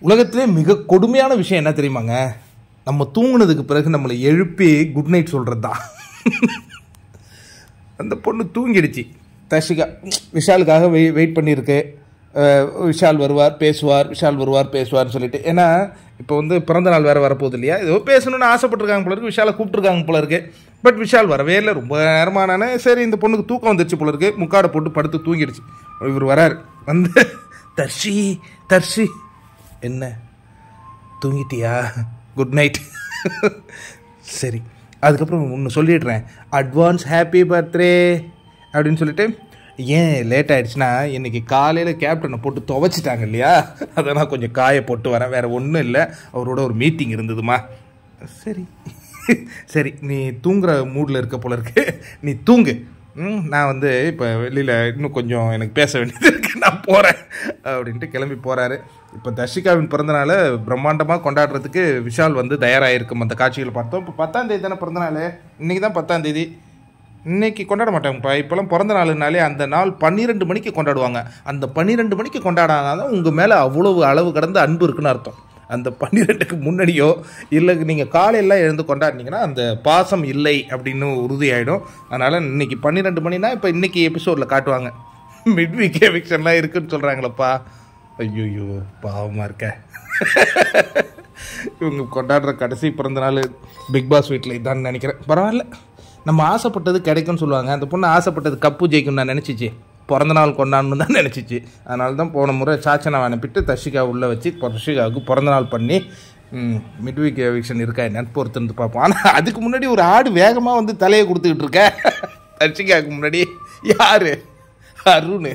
உலகத்திலே மிக கொடுமையான விஷயம் என்ன தெரியுமாங்க? நம்ம தூங்குனதுக்கு பிறகு நம்மளை எழுப்பி குட் நைட் சொல்கிறது தான். அந்த பொண்ணு தூங்கிடுச்சு. தர்ஷிகா விஷாலுக்காக வெயிட் பண்ணியிருக்கு. விஷால் வருவார் பேசுவார், விஷால் வருவார் பேசுவார்னு சொல்லிட்டு. ஏன்னா இப்போ வந்து பிறந்த நாள் வேறு வரப்போகுது இல்லையா? ஏதோ பேசணுன்னு ஆசைப்பட்டுருக்காங்க போல இருக்குது. விஷாலை கூப்பிட்ருக்காங்க போல இருக்குது. பட் விஷால் வரவே இல்லை. ரொம்ப நேரமானானே சரி இந்த பொண்ணுக்கு தூக்கம் வந்துடுச்சு போல இருக்குது. முக்காடை போட்டு படுத்து தூங்கிடுச்சு. இவர் வராரு. வந்து தர்ஷி என்ன தூங்கிட்டியா? Good night. சரி, அதுக்கப்புறம் ஒன்று சொல்லிடுறேன், அட்வான்ஸ் ஹாப்பி பர்த்டே அப்படின்னு சொல்லிட்டு. ஏன் லேட் ஆகிடுச்சுன்னா இன்றைக்கி காலையில் கேப்டனை போட்டு துவைச்சிட்டாங்க இல்லையா, அதை நான் கொஞ்சம் காய போட்டு வரேன். வேறு ஒன்றும் இல்லை, அவரோட ஒரு மீட்டிங் இருந்ததுமா. சரி சரி, நீ தூங்குற மூடில் இருக்க போல இருக்கு, நீ தூங்கு. நான் வந்து இப்போ வெளியில் இன்னும் கொஞ்சம் எனக்கு பேச வேண்டியது இருக்குது, நான் போகிறேன் அப்படின்ட்டு கிளம்பி போகிறாரு. இப்போ தர்ஷிகாவின் பிறந்தநாள் பிரம்மாண்டமாக கொண்டாடுறதுக்கு விஷால் வந்து தயாராகிருக்கும். அந்த காட்சிகளை பார்த்தோம். இப்போ 10ஆம் தேதி தானே பிறந்தநாள், இன்றைக்கி தான் 10ஆம் தேதி. இன்றைக்கி கொண்டாட மாட்டாங்கப்பா. இப்போலாம் பிறந்த நாளுனாலே அந்த நாள் 12 மணிக்கு கொண்டாடுவாங்க. அந்த 12 மணிக்கு கொண்டாடாதான் உங்கள் மேலே அவ்வளவு அளவு கடந்த அன்பு இருக்குன்னு அர்த்தம். அந்த 12க்கு முன்னாடியோ இல்லை நீங்கள் காலையெல்லாம் எழுந்து கொண்டாடினீங்கன்னா அந்த பாசம் இல்லை அப்படின்னு உறுதியாயிடும். அதனால் இன்றைக்கி 12 மணினா இப்போ இன்றைக்கி எபிசோடில் காட்டுவாங்க. மிட் வீக் எவிக்ஷன்லாம் இருக்குதுன்னு சொல்கிறாங்களப்பா. ஐயோ பாவமாக இருக்க. இவங்க கொண்டாடுற கடைசி பிறந்தநாள் பிக் பாஸ் வீட்டில் இதான்னு நினைக்கிறேன். பரவாயில்ல, நம்ம ஆசைப்பட்டது கிடைக்கும்னு சொல்லுவாங்க. அந்த பொண்ணு ஆசைப்பட்டது கப்பு ஜெயிக்கும்னு நான் நினச்சிச்சு, பிறந்தநாள் கொண்டாடணுன்னு தான் நினச்சிச்சு. அதனால தான் போன முறை சாச்சனை அனுப்பிட்டு தர்ஷிகா உள்ளே வச்சு தர்ஷிகாவுக்கு பிறந்தநாள் பண்ணி மிட் வீக் எவிக்ஷன் இருக்கா என்னன்னு பொறுத்துருந்து பார்ப்போம். ஆனால் அதுக்கு முன்னாடி ஒரு ஆடு வேகமாக வந்து தலையை கொடுத்துக்கிட்டு இருக்க தர்ஷிகாவுக்கு முன்னாடி. யார்? அருண்.